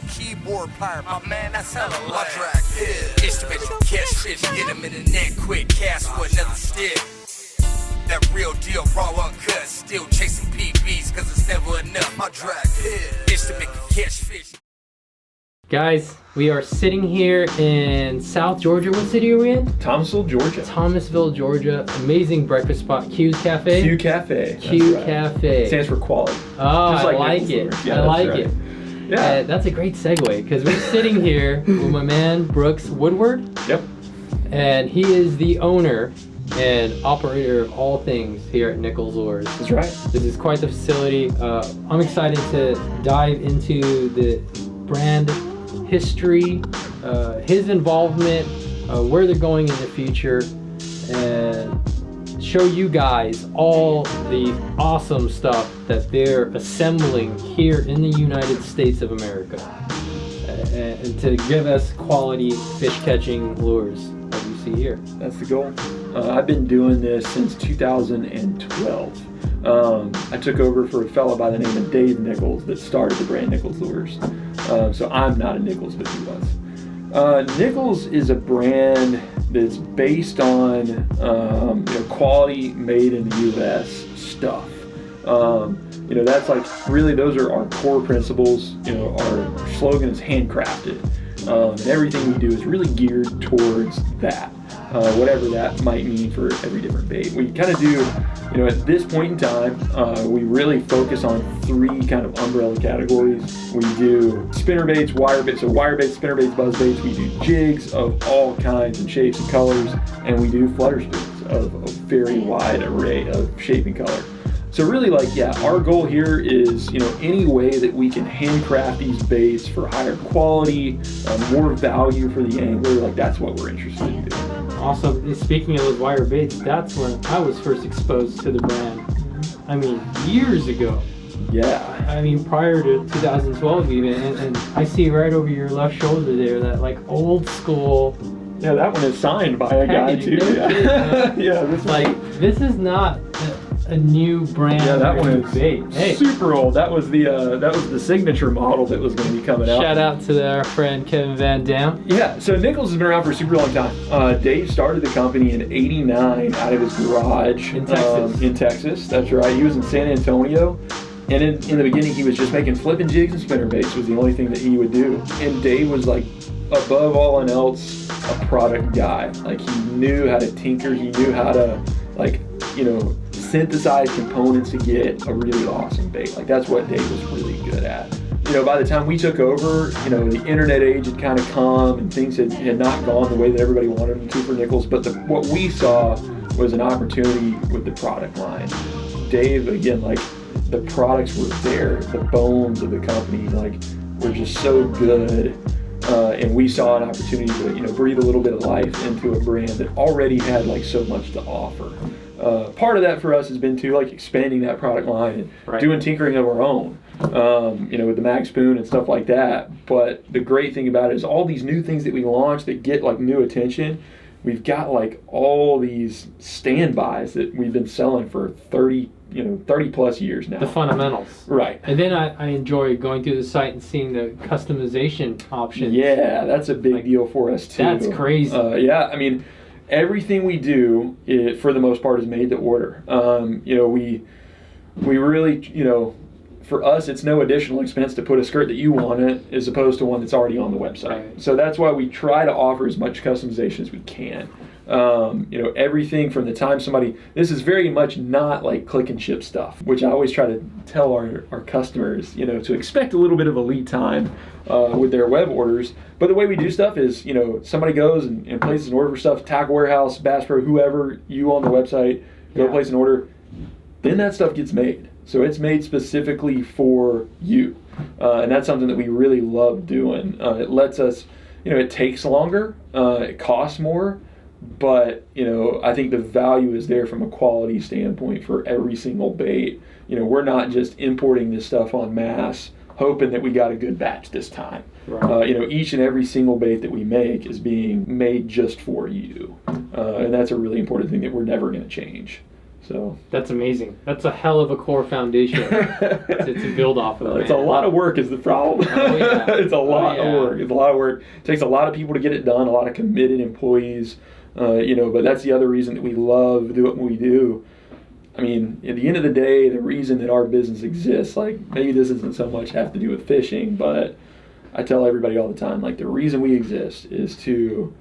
keyboard player. My man, that's hella lame. My track is instrument, catch fish, get him in the net quick, cast for another stick. That real deal, raw uncut, still chasing PBs cause it's never enough. My track is instrument, catch fish. Guys, we are sitting here in South Georgia. What city are we in? Thomasville, Georgia. Thomasville, Georgia. Amazing breakfast spot, Q's Cafe. Q Cafe. Q Cafe. Stands for quality. Oh, I like it. Yeah, I like it. Yeah. That's a great segue because we're sitting here with my man Brooks Woodward. Yep. And he is the owner and operator of all things here at Nichols Lures. That's right. This is quite the facility. I'm excited to dive into the brand history, his involvement, where they're going in the future, and show you guys all the awesome stuff that they're assembling here in the United States of America, and to give us quality fish catching lures that you see here. That's the goal. I've been doing this since 2012. I took over for a fellow by the name of Dave Nichols that started the brand Nichols Lures. So I'm not a Nichols, but he was. Nichols is a brand that's based on quality, made in the U.S. stuff. That's like really those are our core principles. Our slogan is handcrafted, and everything we do is really geared towards that. Whatever that might mean for every different bait. We kind of do, at this point in time, we really focus on three kind of umbrella categories. We do spinner baits, wire baits, so wire baits, spinner baits, buzz baits. We do jigs of all kinds and shapes and colors, and we do flutter spoons of a very wide array of shape and color. So really, our goal here is, any way that we can handcraft these baits for higher quality, more value for the angler, that's what we're interested in doing. Also, speaking of those wire baits, that's when I was first exposed to the brand. I mean, years ago. Yeah. I mean, prior to 2012 even, and I see right over your left shoulder there that old school. Yeah, that one is signed by a guy too. Yeah, yeah. This is not a new brand. Yeah, that one is bait. Hey. Super old. That was the signature model that was going to be coming out. Shout out to our friend Kevin Van Dam. Yeah, so Nichols has been around for a super long time. Dave started the company in '89 out of his garage in Texas. In Texas, that's right. He was in San Antonio, and in the beginning he was just making flipping jigs and spinner baits was the only thing that he would do. And Dave was above all else a product guy. He knew how to tinker. He knew how to synthesize components to get a really awesome bait. That's what Dave was really good at. By the time we took over, the internet age had kind of come and things had not gone the way that everybody wanted them to for Nichols, but what we saw was an opportunity with the product line. Dave, again, the products were there, the bones of the company, were just so good. And we saw an opportunity to, breathe a little bit of life into a brand that already had so much to offer. Part of that for us has been to expanding that product line and doing tinkering of our own, with the mag spoon and stuff like that. But the great thing about it is all these new things that we launch that get new attention. We've got all these standbys that we've been selling for 30 plus years now. The fundamentals. Right. And then I enjoy going through the site and seeing the customization options. Yeah, that's a big deal for us too. That's crazy. Yeah, I mean, everything we do, for the most part, is made to order. We really, for us, it's no additional expense to put a skirt that you want in as opposed to one that's already on the website. Right. So that's why we try to offer as much customization as we can. Everything from the time this is very much not click and ship stuff, which I always try to tell our customers, to expect a little bit of a lead time with their web orders. But the way we do stuff is, somebody goes and places an order for stuff, Tackle Warehouse, Bass Pro, whoever, you on the website, go place an order, then that stuff gets made. So it's made specifically for you. And that's something that we really love doing. It lets us, it takes longer, it costs more, but I think the value is there from a quality standpoint for every single bait. We're not just importing this stuff en masse, hoping that we got a good batch this time. Right. Each and every single bait that we make is being made just for you, and that's a really important thing that we're never going to change. So That's amazing. That's a hell of a core foundation to build off of. well, it's a lot of work is the problem. Oh, yeah. It's a lot Oh, yeah. of work. It's a lot of work. It takes a lot of people to get it done, a lot of committed employees. But that's the other reason that we love doing what we do. I mean, at the end of the day, the reason that our business exists, like maybe this doesn't so much have to do with fishing, but I tell everybody all the time, like the reason we exist is to,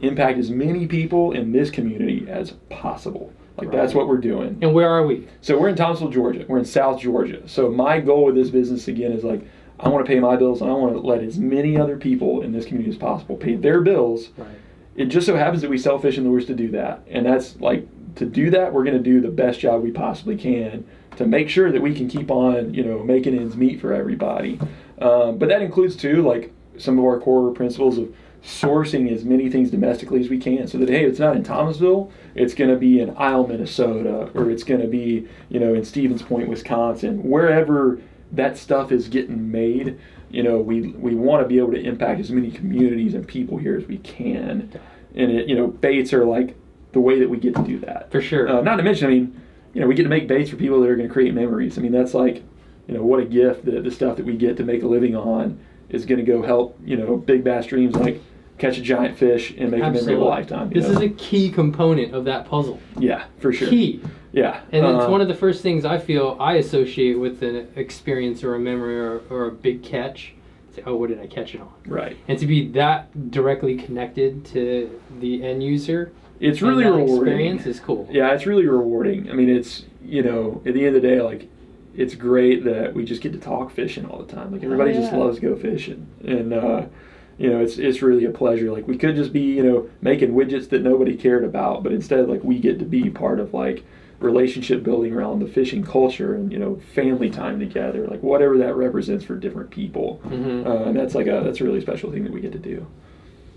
impact as many people in this community as possible. Like that's what we're doing. And where are we? So we're in Thomasville, Georgia. We're in South Georgia. So my goal with this business again is like I want to pay my bills and I want to let as many other people in this community as possible pay their bills. Right. It just so happens that we sell fishing lures to do that. And that's like to do that, we're going to do the best job we possibly can to make sure that we can keep on, making ends meet for everybody. But that includes too, like some of our core principles of sourcing as many things domestically as we can, so that hey, it's not in Thomasville, it's going to be in Isle, Minnesota, or it's going to be in Stevens Point, Wisconsin, wherever that stuff is getting made. We want to be able to impact as many communities and people here as we can, and baits are like the way that we get to do that. For sure. Not to mention, I mean, we get to make baits for people that are going to create memories. I mean, that's like, what a gift that the stuff that we get to make a living on is going to go help, big bass streams like catch a giant fish and make a memory of a lifetime. This is a key component of that puzzle. Yeah, for sure. Key. Yeah. And it's one of the first things I feel I associate with an experience or a memory or a big catch. Say, oh, what did I catch it on? Right. And to be that directly connected to the end user, it's really that rewarding. Experience is cool. Yeah, it's really rewarding. I mean, it's, at the end of the day, like, it's great that we just get to talk fishing all the time. Like, everybody just loves to go fishing. And, it's really a pleasure. Like, we could just be, making widgets that nobody cared about, but instead, like, we get to be part of, like, relationship building around the fishing culture and, family time together, like, whatever that represents for different people. Mm-hmm. And that's a really special thing that we get to do.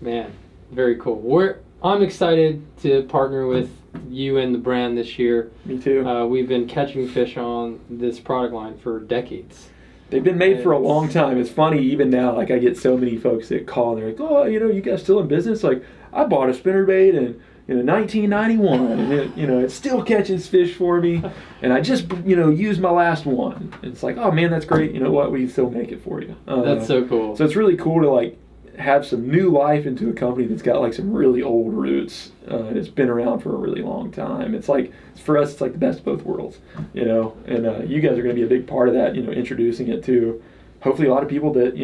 Man, very cool. I'm excited to partner with you and the brand this year. Me too. We've been catching fish on this product line for decades. They've been made for a long time. It's funny, even now, like I get so many folks that call and they're like, oh, you guys still in business? Like, I bought a spinnerbait in 1991 and it still catches fish for me. And I just, used my last one. And it's like, oh man, that's great. You know what? We still make it for you. That's so cool. So it's really cool to like have some new life into a company that's got like some really old roots. And it's been around for a really long time. It's like, for us, it's like the best of both worlds, and you guys are going to be a big part of that, introducing it to hopefully a lot of people that,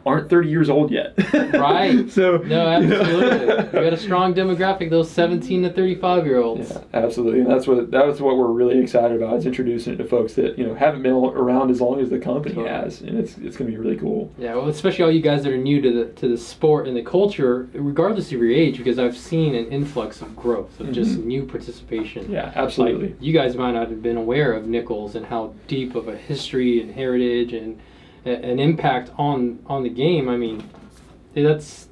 aren't 30 years old yet. Right. So no, absolutely. We got a strong demographic, those 17 to 35-year-olds. Yeah, absolutely. And that's what we're really excited about. Is introducing it to folks that haven't been around as long as the company has, and it's going to be really cool. Yeah, well, especially all you guys that are new to the sport and the culture, regardless of your age, because I've seen an influx of growth of just new participation. Yeah, absolutely. Like, you guys might not have been aware of Nichols and how deep of a history and heritage and an impact on the game. I mean, that's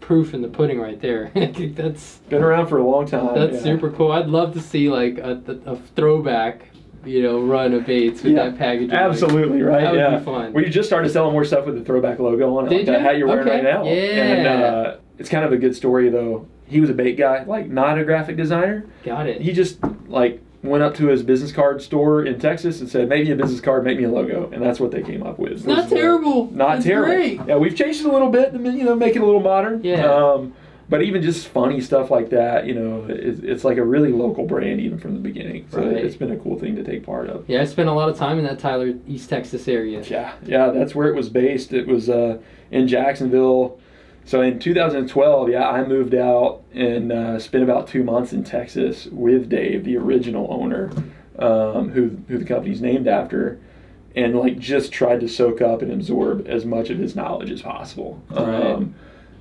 proof in the pudding right there. That's been around for a long time. That's super cool. I'd love to see like a throwback, run of baits with that packaging. Absolutely, right? That would be fun. We just started selling more stuff with the throwback logo on it, like that hat you're wearing right now. Yeah. And it's kind of a good story though. He was a bait guy, like not a graphic designer. Got it. He just like went up to his business card store in Texas and said, "Make me a business card, make me a logo," and that's what they came up with. It's not terrible. Not terrible. Great. Yeah, we've changed it a little bit to make it a little modern. Yeah. But even just funny stuff like that, it's like a really local brand even from the beginning. So it's been a cool thing to take part of. Yeah, I spent a lot of time in that Tyler, East Texas area. Yeah, that's where it was based. It was in Jacksonville. So in 2012, I moved out and spent about 2 months in Texas with Dave, the original owner, who the company's named after, and like just tried to soak up and absorb as much of his knowledge as possible.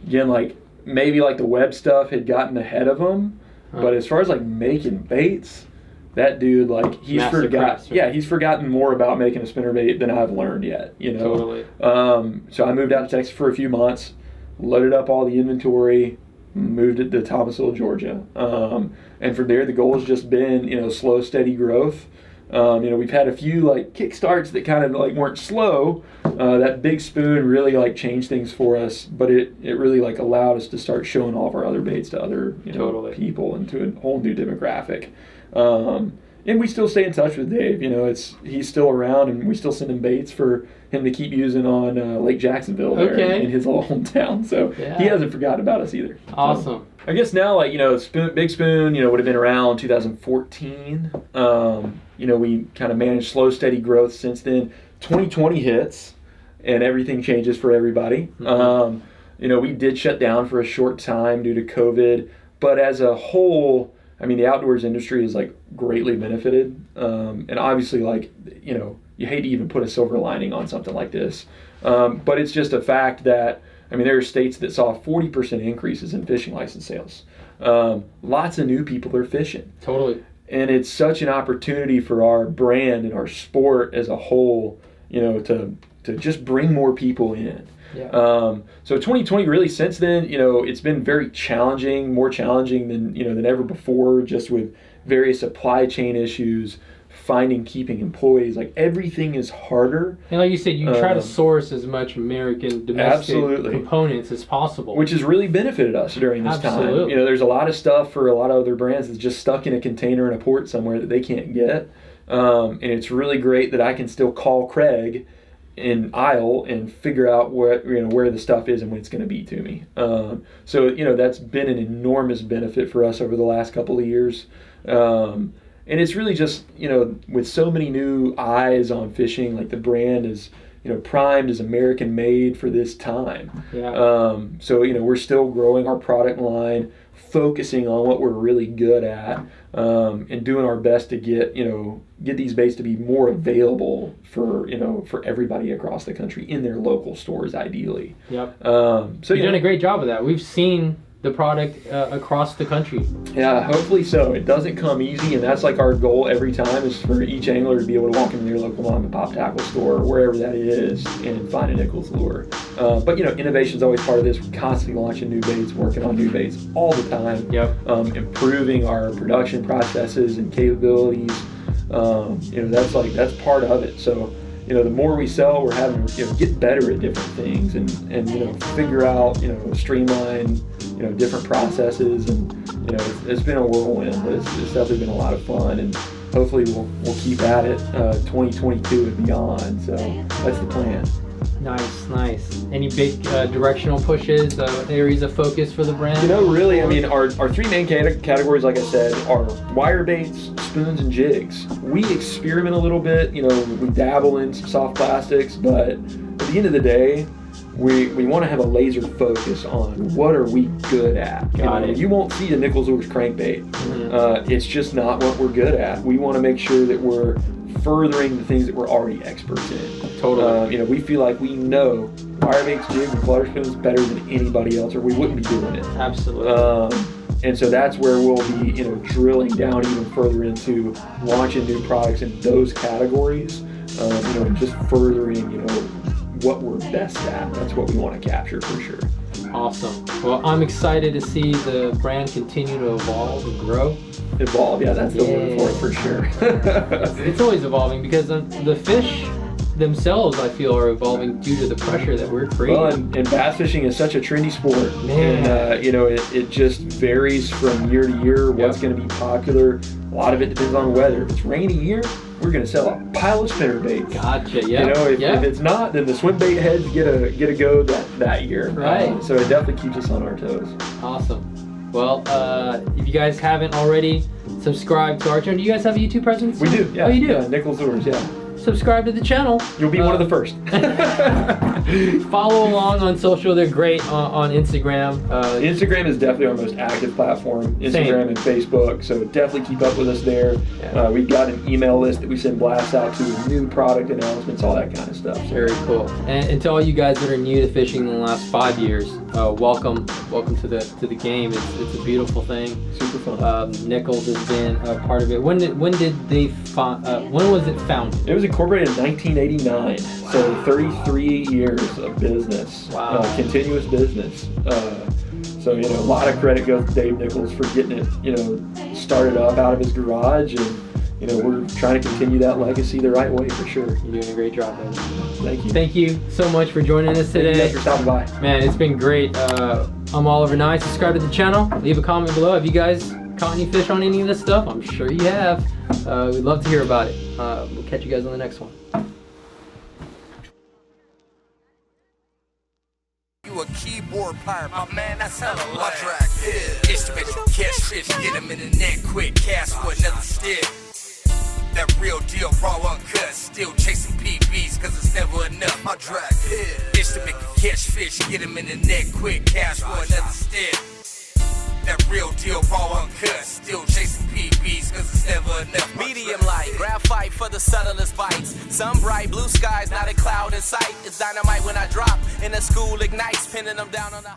Again, like maybe like the web stuff had gotten ahead of him, but as far as like making baits, that dude, like he's forgotten more about making a spinnerbait than I've learned yet. Totally. So I moved out to Texas for a few months. Loaded up all the inventory, moved it to Thomasville, Georgia. And from there, the goal has just been, slow, steady growth. We've had a few like kickstarts that kind of like weren't slow. That big spoon really like changed things for us, but it really like allowed us to start showing all of our other baits to other people and to a whole new demographic. And we still stay in touch with Dave. He's still around, and we still send him baits for him to keep using on Lake Jacksonville there in his little hometown. So he hasn't forgotten about us either. Awesome. So, I guess now, like, Big Spoon, would have been around 2014. We kind of managed slow, steady growth since then. 2020 hits, and everything changes for everybody. Mm-hmm. We did shut down for a short time due to COVID, but as a whole, the outdoors industry is like greatly benefited. And obviously, like, you hate to even put a silver lining on something like this. But it's just a fact that, there are states that saw 40% increases in fishing license sales. Lots of new people are fishing. Totally. And it's such an opportunity for our brand and our sport as a whole, to just bring more people in. Yeah. So 2020 really since then, it's been very challenging, more challenging than ever before, just with various supply chain issues, keeping employees, like everything is harder. And like you said, you try to source as much American domestic components as possible, which has really benefited us during this time. There's a lot of stuff for a lot of other brands that's just stuck in a container in a port somewhere that they can't get. And it's really great that I can still call Craig in aisle and figure out where the stuff is and when it's going to be to me. So that's been an enormous benefit for us over the last couple of years. And it's really just, with so many new eyes on fishing, like the brand is, primed as American made for this time. Yeah. So, we're still growing our product line, focusing on what we're really good at, and doing our best to get these baits to be more available for everybody across the country in their local stores, ideally. Yep. So you've done a great job of that. We've seen the product across the country. Yeah, hopefully so. It doesn't come easy, and that's like our goal every time, is for each angler to be able to walk into their local mom and pop tackle store or wherever that is and find a Nichols lure. But innovation's always part of this. We're constantly launching new baits, working on new baits all the time. Yep. Improving our production processes and capabilities. That's part of it. So the more we sell, we're having to get better at different things and figure out, streamline different processes, and it's been a whirlwind, but it's definitely been a lot of fun, and hopefully we'll keep at it 2022 and beyond. So that's the plan. Nice. Any big directional pushes, areas of focus for the brand? Really, our three main categories, like I said, are wire baits, spoons, and jigs. We experiment a little bit, we dabble in some soft plastics, but at the end of the day, we want to have a laser focus on what are we good at. You won't see a Nichols Lures crankbait. Mm-hmm. It's just not what we're good at. We want to make sure that we're furthering the things that we're already experts in. Totally. We feel like we know wire baits, jigs, and flutter spoons better than anybody else, or we wouldn't be doing it. Absolutely. And so that's where we'll be, drilling down even further into launching new products in those categories, and just furthering, what we're best at. That's what we want to capture for sure. Awesome. Well, I'm excited to see the brand continue to evolve and grow. Evolve, yeah, that's the word for it, for sure. It's always evolving, because the fish themselves, I feel, are evolving due to the pressure that we're creating. Well, and bass fishing is such a trendy sport. Man. And, it just varies from year to year what's going to be popular. A lot of it depends on weather. If it's rainy year, we're going to sell a pile of spinner baits. Gotcha, yeah. If it's not, then the swim bait heads get a go that year. Right. So it definitely keeps us on our toes. Awesome. Well, if you guys haven't already, subscribe to our channel. Do you guys have a YouTube presence? We do, yeah. Oh, you do? Yeah, Nichols Lures, yeah. Subscribe to the channel. You'll be one of the first. Follow along on social. They're great on Instagram. Instagram is definitely our most active platform. Instagram and Facebook. So definitely keep up with us there. Yeah. We've got an email list that we send blasts out to with new product announcements, all that kind of stuff. So. Very cool. And to all you guys that are new to fishing in the last 5 years, welcome to the game. It's a beautiful thing. Super fun. Nichols has been a part of it. When was it founded? It was incorporated in 1989. Wow. So 33 years of business. Wow. Continuous business. So a lot of credit goes to Dave Nichols for getting it started up out of his garage, and we're trying to continue that legacy the right way for sure. You're doing a great job, man. Thank you. Thank you so much for joining us today. Thank you guys for stopping by. Man, it's been great. I'm Oliver Nye. Subscribe to the channel. Leave a comment below. Have you guys caught any fish on any of this stuff? I'm sure you have. We'd love to hear about it. We'll catch you guys on the next one. You a keyboard pirate, my man, that's hella my track is to make you catch fish, get them in the net quick, cast for another stick. That real deal, raw uncut, still chasing PBs, cause it's never enough. My track is to make you catch fish, get them in the net quick, cast for another stick. That real deal, raw uncut, still chasing PBs, cause it's never enough. Medium light, graphite for the subtlest bites. Some bright blue skies, not a cloud in sight. It's dynamite when I drop, and the school ignites, pinning them down on the